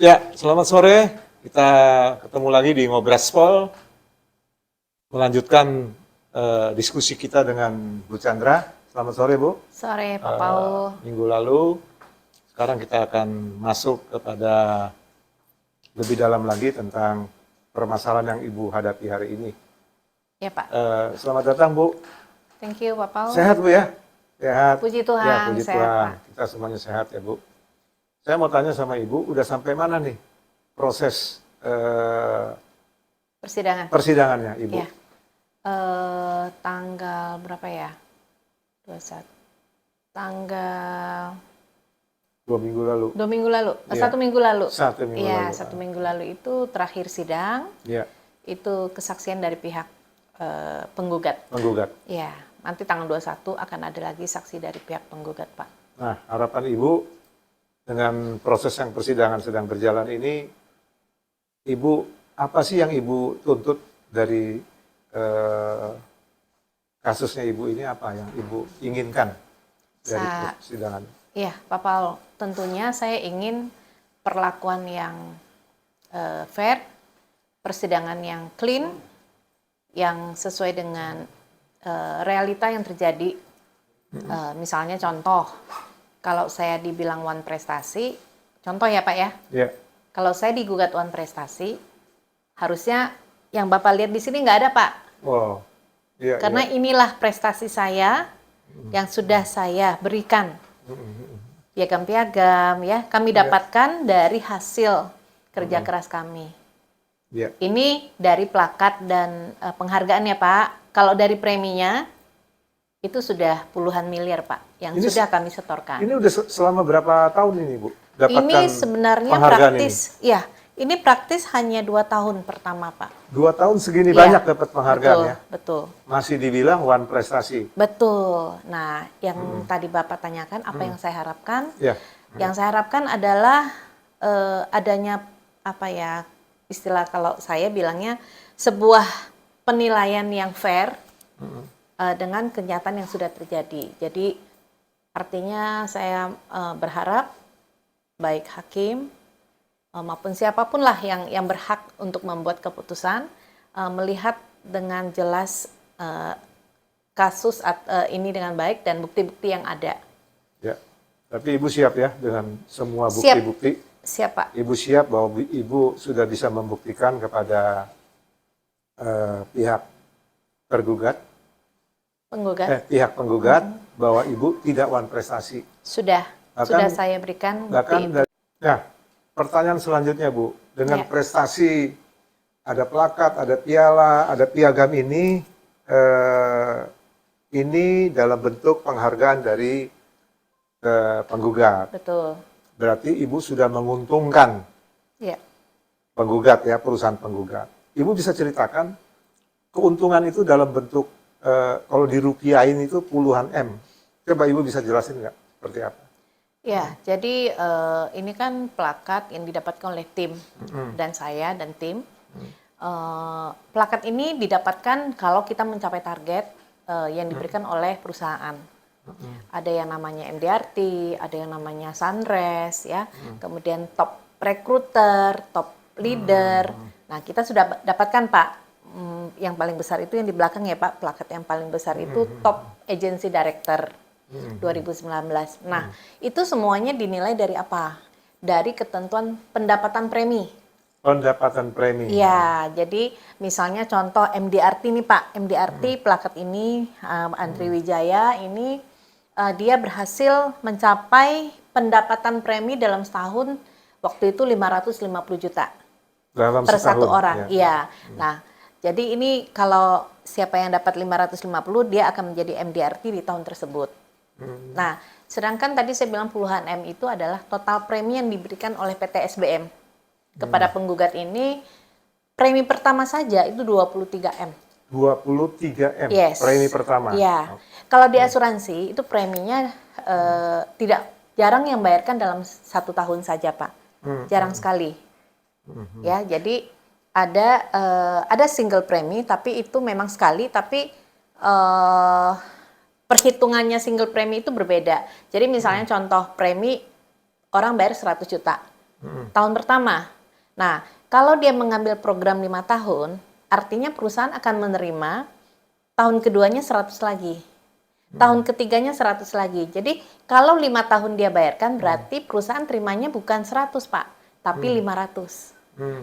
Ya, selamat sore. Kita ketemu lagi di Ngobraspol, melanjutkan diskusi kita dengan Bu Chandra. Selamat sore, Bu. Sore, Pak Paul. Minggu lalu, sekarang kita akan masuk kepada lebih dalam lagi tentang permasalahan yang Ibu hadapi hari ini. Ya, Pak. Selamat datang, Bu. Thank you, Pak Paul. Sehat, Bu ya? Sehat. Puji Tuhan, Ya, puji sehat, Tuhan. Pak. Kita semuanya sehat ya, Bu. Saya mau tanya sama Ibu, udah sampai mana nih proses persidangannya, Ibu? Ya. Tanggal berapa ya? 21. Tanggal 2 minggu lalu. 2 minggu lalu. Ya. 1 minggu lalu. 1 minggu Iya, lalu. 1 minggu lalu itu terakhir sidang. Ya. Itu kesaksian dari pihak penggugat. Penggugat. Iya, nanti tanggal 21 akan ada lagi saksi dari pihak penggugat, Pak. Nah, harapan Ibu dengan proses yang persidangan sedang berjalan ini, Ibu, apa sih yang Ibu tuntut dari kasusnya Ibu ini, apa yang Ibu inginkan dari persidangan? Iya, Pak Paul, tentunya saya ingin perlakuan yang fair, persidangan yang clean, yang sesuai dengan realita yang terjadi. Misalnya contoh, kalau saya dibilang wan prestasi, contoh ya Pak ya, kalau saya digugat wan prestasi, harusnya yang Bapak lihat di sini nggak ada Pak. Wow. Ya, karena inilah prestasi saya yang sudah saya berikan. Piagam-piagam ya, kami dapatkan dari hasil kerja keras kami. Ini dari plakat dan penghargaan ya Pak. Kalau dari preminya, itu sudah puluhan miliar Pak, yang ini sudah kami setorkan. Ini udah selama berapa tahun ini Bu? Dapatkan ini sebenarnya praktis, ya. Ini praktis hanya 2 tahun pertama Pak. 2 tahun segini banyak dapat penghargaan betul, ya? Betul. Masih dibilang wan prestasi. Betul. Nah, yang tadi Bapak tanyakan, apa yang saya harapkan? Ya. Yang saya harapkan adalah adanya apa ya, istilah kalau saya bilangnya sebuah penilaian yang fair. Dengan kenyataan yang sudah terjadi. Jadi artinya saya berharap baik hakim maupun siapapun lah yang berhak untuk membuat keputusan melihat dengan jelas kasus ini dengan baik dan bukti-bukti yang ada. Ya, tapi Ibu siap ya dengan semua bukti-bukti? Siap Pak. Ibu siap bahwa Ibu sudah bisa membuktikan kepada pihak tergugat? Pihak penggugat bahwa Ibu tidak wan prestasi. Sudah saya berikan bukti itu. Nah, pertanyaan selanjutnya Bu, dengan prestasi ada plakat, ada piala, ada piagam ini dalam bentuk penghargaan dari penggugat. Betul. Berarti Ibu sudah menguntungkan penggugat ya, perusahaan penggugat. Ibu bisa ceritakan keuntungan itu dalam bentuk kalau dirupiahin itu puluhan M. Coba Ibu bisa jelasin nggak seperti apa? Ya, jadi ini kan plakat yang didapatkan oleh tim dan saya dan tim. Plakat ini didapatkan kalau kita mencapai target yang diberikan oleh perusahaan. Ada yang namanya MDRT, ada yang namanya Sunrise, ya. Kemudian top recruiter, top leader. Nah, kita sudah dapatkan Pak. Yang paling besar itu yang di belakang ya Pak, plakat yang paling besar itu top agency director 2019. Nah, itu semuanya dinilai dari apa? Dari ketentuan pendapatan premi. Pendapatan premi. Iya, jadi misalnya contoh MDRT nih Pak, MDRT plakat ini Andri Wijaya ini dia berhasil mencapai pendapatan premi dalam setahun waktu itu 550 juta dalam per satu orang. Ya. Iya. Nah, jadi ini kalau siapa yang dapat 550 dia akan menjadi MDRT di tahun tersebut. Nah, sedangkan tadi saya bilang puluhan M itu adalah total premi yang diberikan oleh PT SBM kepada penggugat ini. Premi pertama saja itu 23 M. 23 M. Yes. Premi pertama. Iya. Kalau di asuransi itu preminya tidak jarang yang bayarkan dalam 1 tahun saja Pak. Jarang sekali. Ya, jadi ada single premi tapi itu memang sekali, tapi perhitungannya single premi itu berbeda. Jadi misalnya contoh premi orang bayar 100 juta. tahun pertama. Nah, kalau dia mengambil program 5 tahun, artinya perusahaan akan menerima tahun keduanya 100 lagi. Tahun ketiganya 100 lagi. Jadi kalau 5 tahun dia bayarkan, berarti perusahaan terimanya bukan 100, Pak, tapi 500.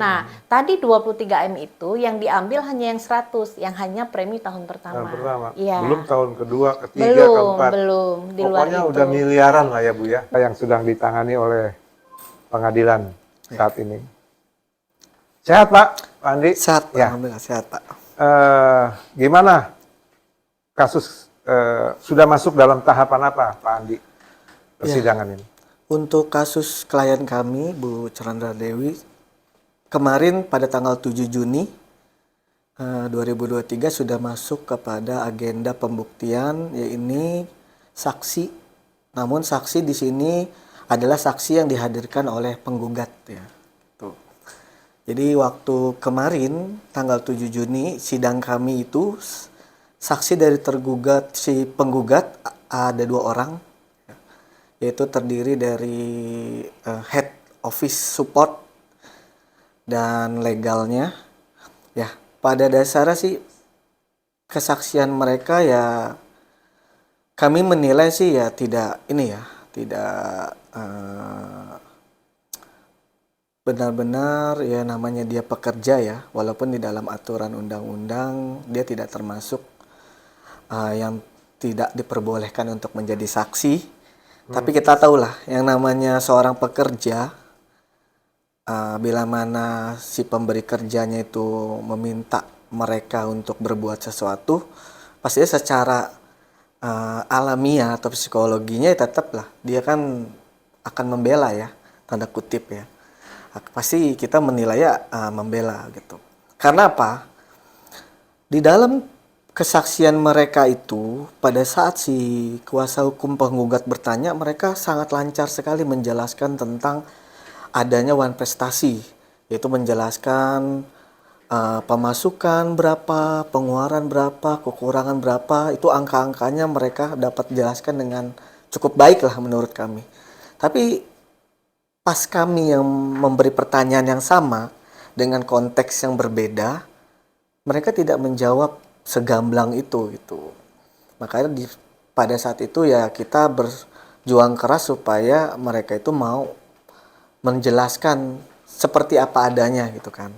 Nah, tadi 23M itu yang diambil hanya yang 100, yang hanya premi tahun pertama. Tahun pertama. Iya. Belum tahun kedua, ketiga, Belum, keempat. belum. Di luar Pokoknya itu. udah miliaran lah ya Bu ya, yang sedang ditangani oleh pengadilan saat ini. Sehat Pak Andi? Sehat, Ya. alhamdulillah sehat Pak. Gimana kasus sudah masuk dalam tahapan apa Pak Andi persidangan ini? Untuk kasus klien kami, Bu Chandra Dewi, kemarin pada tanggal 7 Juni 2023 sudah masuk kepada agenda pembuktian, yaitu saksi. Namun saksi di sini adalah saksi yang dihadirkan oleh penggugat ya. Tuh. Jadi waktu kemarin tanggal 7 Juni sidang kami itu saksi dari tergugat si penggugat ada 2 orang, yaitu terdiri dari head office support dan legalnya. Ya, pada dasarnya sih kesaksian mereka ya kami menilai sih ya tidak benar-benar ya, namanya dia pekerja ya, walaupun di dalam aturan undang-undang dia tidak termasuk yang tidak diperbolehkan untuk menjadi saksi. Tapi kita tahulah yang namanya seorang pekerja, bila mana si pemberi kerjanya itu meminta mereka untuk berbuat sesuatu, pastinya secara alamiah atau psikologinya tetaplah dia kan akan membela ya, tanda kutip ya. Pasti kita menilai ya membela gitu. Karena apa? Di dalam kesaksian mereka itu, pada saat si kuasa hukum penggugat bertanya, mereka sangat lancar sekali menjelaskan tentang adanya wan prestasi, yaitu menjelaskan pemasukan berapa, pengeluaran berapa, kekurangan berapa, itu angka-angkanya mereka dapat jelaskan dengan cukup baik lah menurut kami. Tapi pas kami yang memberi pertanyaan yang sama dengan konteks yang berbeda, mereka tidak menjawab segamblang itu gitu. Makanya pada saat itu ya kita berjuang keras supaya mereka itu mau menjelaskan seperti apa adanya gitu kan.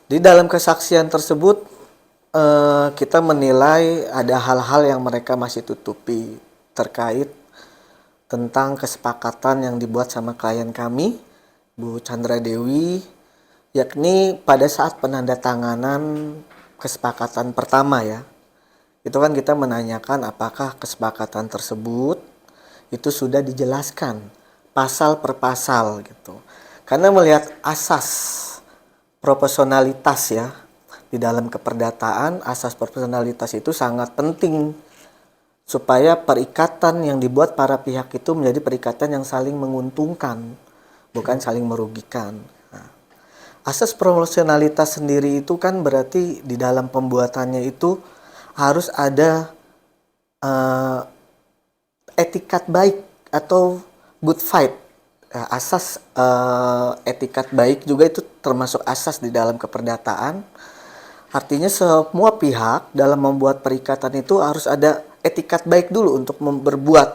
Di dalam kesaksian tersebut kita menilai ada hal-hal yang mereka masih tutupi terkait tentang kesepakatan yang dibuat sama klien kami, Bu Chandra Dewi, yakni pada saat penandatanganan kesepakatan pertama ya. Itu kan kita menanyakan apakah kesepakatan tersebut itu sudah dijelaskan pasal per pasal gitu. Karena melihat asas proporsionalitas ya, di dalam keperdataan asas proporsionalitas itu sangat penting supaya perikatan yang dibuat para pihak itu menjadi perikatan yang saling menguntungkan, bukan saling merugikan. Nah, asas proporsionalitas sendiri itu kan berarti di dalam pembuatannya itu harus ada etikat baik atau good fight. Asas etikat baik juga itu termasuk asas di dalam keperdataan. Artinya semua pihak dalam membuat perikatan itu harus ada etikat baik dulu untuk berbuat.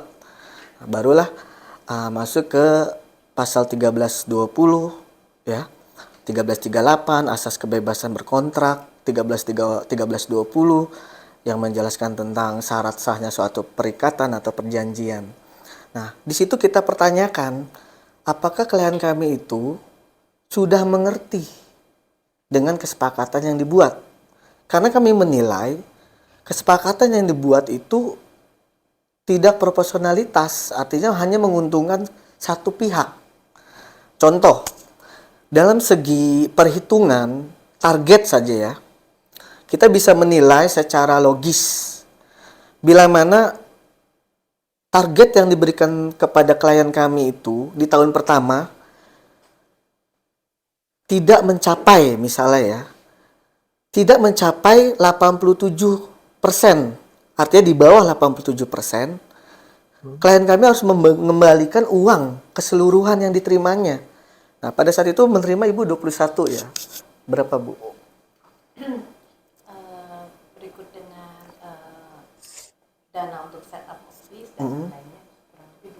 Nah, barulah masuk ke pasal 1320 ya, 1338 asas kebebasan berkontrak, 1320 yang menjelaskan tentang syarat sahnya suatu perikatan atau perjanjian. Nah, di situ kita pertanyakan, apakah klien kami itu sudah mengerti dengan kesepakatan yang dibuat? Karena kami menilai kesepakatan yang dibuat itu tidak proporsionalitas, artinya hanya menguntungkan satu pihak. Contoh, dalam segi perhitungan target saja ya, kita bisa menilai secara logis bila mana target yang diberikan kepada klien kami itu di tahun pertama tidak mencapai, misalnya ya, tidak mencapai 87%, artinya di bawah 87%, klien kami harus mengembalikan uang keseluruhan yang diterimanya. Nah, pada saat itu menerima Ibu 21 ya. Berapa, Bu? Berikut dengan dana untuk setup office dan lainnya kurang lebih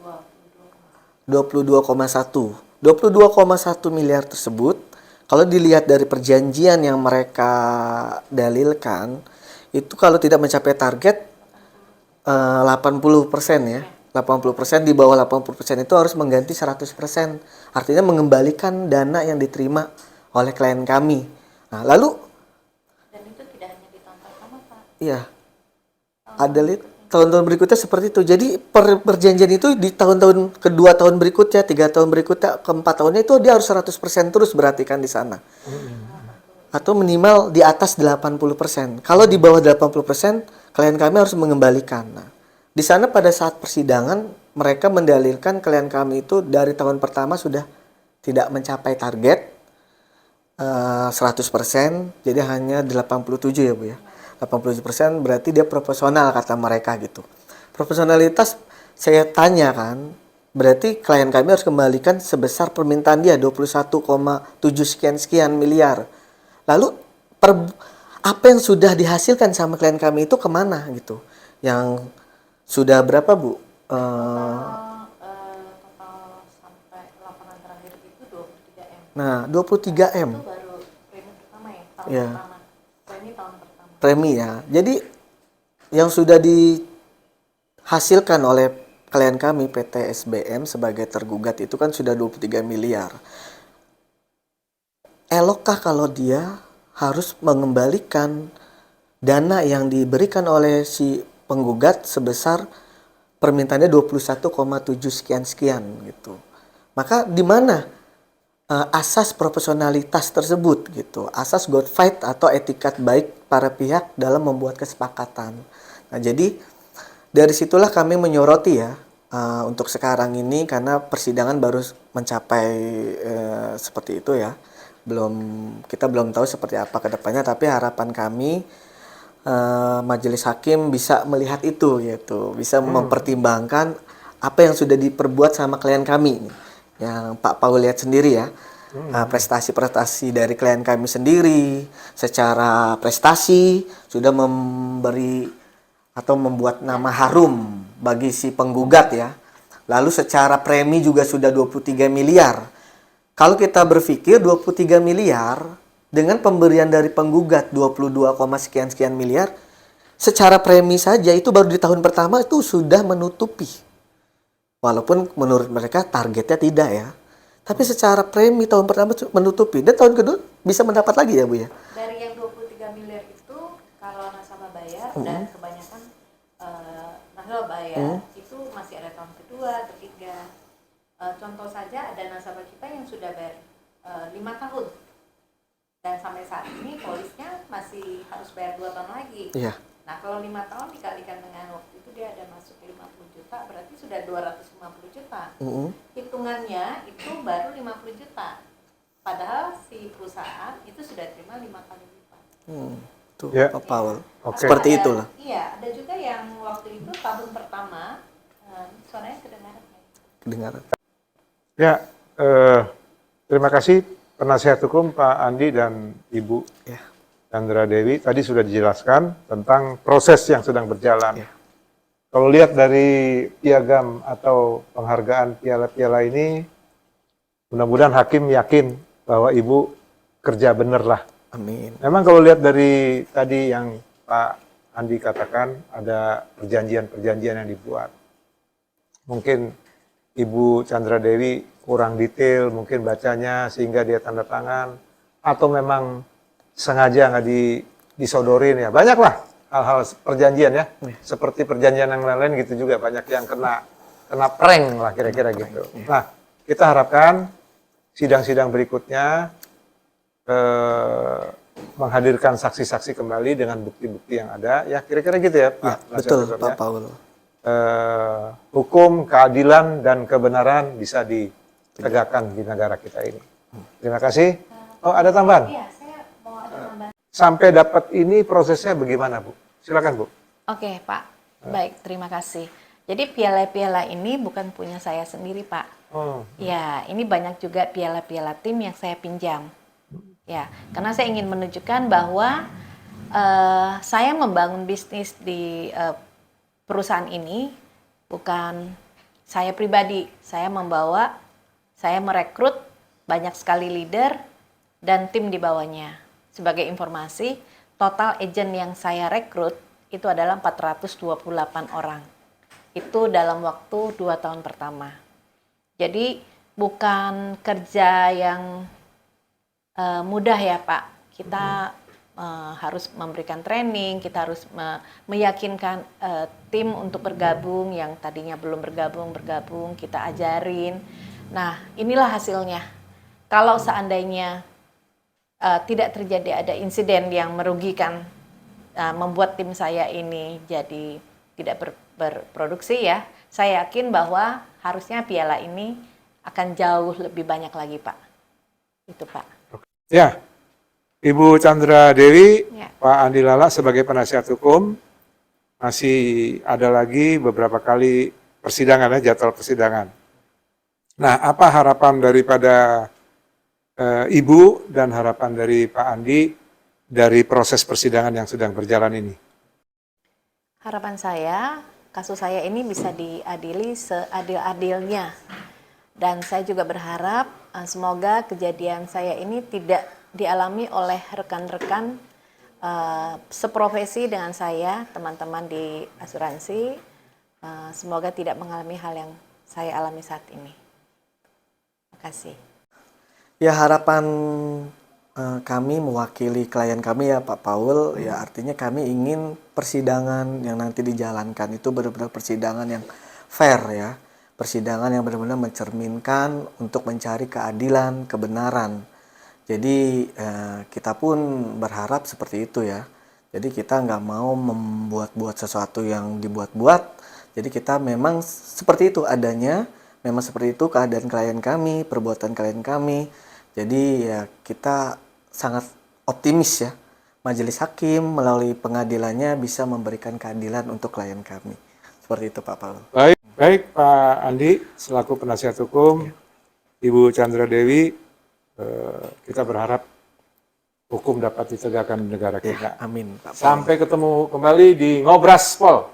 22,1. 22,1 miliar tersebut kalau dilihat dari perjanjian yang mereka dalilkan itu kalau tidak mencapai target 80% ya. 80% di bawah 80% itu harus mengganti 100%. Artinya mengembalikan dana yang diterima oleh klien kami. Nah, lalu dan itu tidak hanya di tahun pertama, Pak. iya. Ada tahun-tahun berikutnya seperti itu. Jadi perjanjian itu di tahun-tahun kedua tahun berikutnya, 3 tahun berikutnya, keempat tahunnya itu dia harus 100% terus berarti kan di sana. Atau minimal di atas 80%. Kalau di bawah 80%, klien kami harus mengembalikan. Nah, di sana pada saat persidangan mereka mendalilkan klien kami itu dari tahun pertama sudah tidak mencapai target 100%, jadi hanya 87 ya Bu ya. 87% berarti dia proporsional kata mereka gitu. Proporsionalitas saya tanya kan, berarti klien kami harus kembalikan sebesar permintaan dia 21,7 sekian miliar. Lalu apa yang sudah dihasilkan sama klien kami itu kemana gitu? Yang sudah berapa Bu? Total sampai laporan terakhir itu 23M. Nah, 23M. Itu baru premi pertama ya, tahun Ya. pertama. Premi tahun pertama. Premi ya. Jadi yang sudah dihasilkan oleh klien kami PT SBM sebagai tergugat itu kan sudah 23 miliar. Elokkah kalau dia harus mengembalikan dana yang diberikan oleh si penggugat sebesar permintaannya 21,7 sekian gitu. Maka di mana asas proporsionalitas tersebut gitu, asas good faith atau etikat baik para pihak dalam membuat kesepakatan. Nah, jadi dari situlah kami menyoroti ya untuk sekarang ini karena persidangan baru mencapai seperti itu ya. Kita belum tahu seperti apa ke depannya, tapi harapan kami majelis hakim bisa melihat itu gitu, bisa mempertimbangkan apa yang sudah diperbuat sama klien kami yang Pak Paul lihat sendiri ya. Prestasi-prestasi dari klien kami sendiri secara prestasi sudah memberi atau membuat nama harum bagi si penggugat ya. Lalu secara premi juga sudah 23 miliar. Kalau kita berpikir 23 miliar dengan pemberian dari penggugat 22, sekian miliar, secara premi saja itu baru di tahun pertama itu sudah menutupi. Walaupun menurut mereka targetnya tidak ya. Tapi secara premi tahun pertama menutupi. Dan tahun kedua bisa mendapat lagi ya Bu ya? Dari yang 23 miliar itu, kalau nasabah bayar dan kebanyakan nasabah bayar itu masih ada tahun kedua, ketiga. Contoh saja ada nasabah kita yang sudah bayar 5 tahun. Dan sampai saat ini polisnya masih harus bayar 2 tahun lagi. Iya. Nah, kalau 5 tahun dikalikan dengan waktu itu dia ada masuk 50 juta, berarti sudah 250 juta. Hitungannya itu baru 50 juta. Padahal si perusahaan itu sudah terima 5 kali lipat. Tuh, Ya. Pak Paul. Oke. Seperti Ada- itulah. Iya, ada juga yang waktu itu tahun pertama, suaranya kedengaran. Kedengaran. Ya, terima kasih penasihat hukum Pak Andi dan Ibu Ya. Chandra Dewi. Tadi sudah dijelaskan tentang proses yang sedang berjalan. Ya. Kalau lihat dari piagam atau penghargaan piala-piala ini, mudah-mudahan hakim yakin bahwa Ibu kerja bener lah. Amin. Memang kalau lihat dari tadi yang Pak Andi katakan, ada perjanjian-perjanjian yang dibuat. Mungkin Ibu Chandra Dewi kurang detail, mungkin bacanya sehingga dia tanda tangan, atau memang sengaja nggak disodorin ya. Banyak lah hal-hal perjanjian ya, seperti perjanjian yang lain-lain gitu juga, banyak yang kena prank lah kira-kira gitu. Nah, kita harapkan sidang-sidang berikutnya menghadirkan saksi-saksi kembali dengan bukti-bukti yang ada, ya kira-kira gitu ya Pak. Ya, Penasihat betul hukum, Pak ya. Paul. Hukum, keadilan, dan kebenaran bisa ditegakkan di negara kita ini. Terima kasih. Oh, ada tambahan? Iya, saya mau ada tambahan. Sampai dapat ini prosesnya bagaimana, Bu? Silakan, Bu. Oke, Pak. Baik, terima kasih. Jadi piala-piala ini bukan punya saya sendiri, Pak. Oh, Ya, ini banyak juga piala-piala tim yang saya pinjam. Ya, karena saya ingin menunjukkan bahwa saya membangun bisnis di perusahaan ini bukan saya pribadi. Saya merekrut banyak sekali leader dan tim di bawahnya. Sebagai informasi, total agent yang saya rekrut itu adalah 428 orang. Itu dalam waktu 2 tahun pertama. Jadi bukan kerja yang mudah ya Pak. Kita harus memberikan training, kita harus meyakinkan tim untuk bergabung yang tadinya belum bergabung, kita ajarin. Nah, inilah hasilnya. Kalau seandainya tidak terjadi ada insiden yang merugikan, membuat tim saya ini jadi tidak berproduksi ya, saya yakin bahwa harusnya piala ini akan jauh lebih banyak lagi Pak. Itu Pak. ya, Ibu Chandra Dewi, Ya. Pak Andi Lala sebagai penasihat hukum, masih ada lagi beberapa kali persidangan ya, jadwal persidangan. Nah, apa harapan daripada Ibu dan harapan dari Pak Andi dari proses persidangan yang sedang berjalan ini? Harapan saya, kasus saya ini bisa diadili seadil-adilnya. Dan saya juga berharap semoga kejadian saya ini tidak dialami oleh rekan-rekan seprofesi dengan saya, teman-teman di asuransi. Semoga tidak mengalami hal yang saya alami saat ini. Terima kasih. Ya, harapan kami mewakili klien kami ya Pak Paul, ya artinya kami ingin persidangan yang nanti dijalankan itu benar-benar persidangan yang fair ya. Persidangan yang benar-benar mencerminkan untuk mencari keadilan, kebenaran. Jadi kita pun berharap seperti itu ya. Jadi kita nggak mau membuat-buat sesuatu yang dibuat-buat. Jadi kita memang seperti itu adanya, memang seperti itu keadaan klien kami, perbuatan klien kami. Jadi ya kita sangat optimis ya, majelis hakim melalui pengadilannya bisa memberikan keadilan untuk klien kami. Seperti itu Pak Paul. Baik Pak Andi, selaku penasihat hukum, Ibu Chandra Dewi, kita berharap hukum dapat ditegakkan di negara kita. Amin Pak Paul. Sampai ketemu kembali di Ngobras Pol.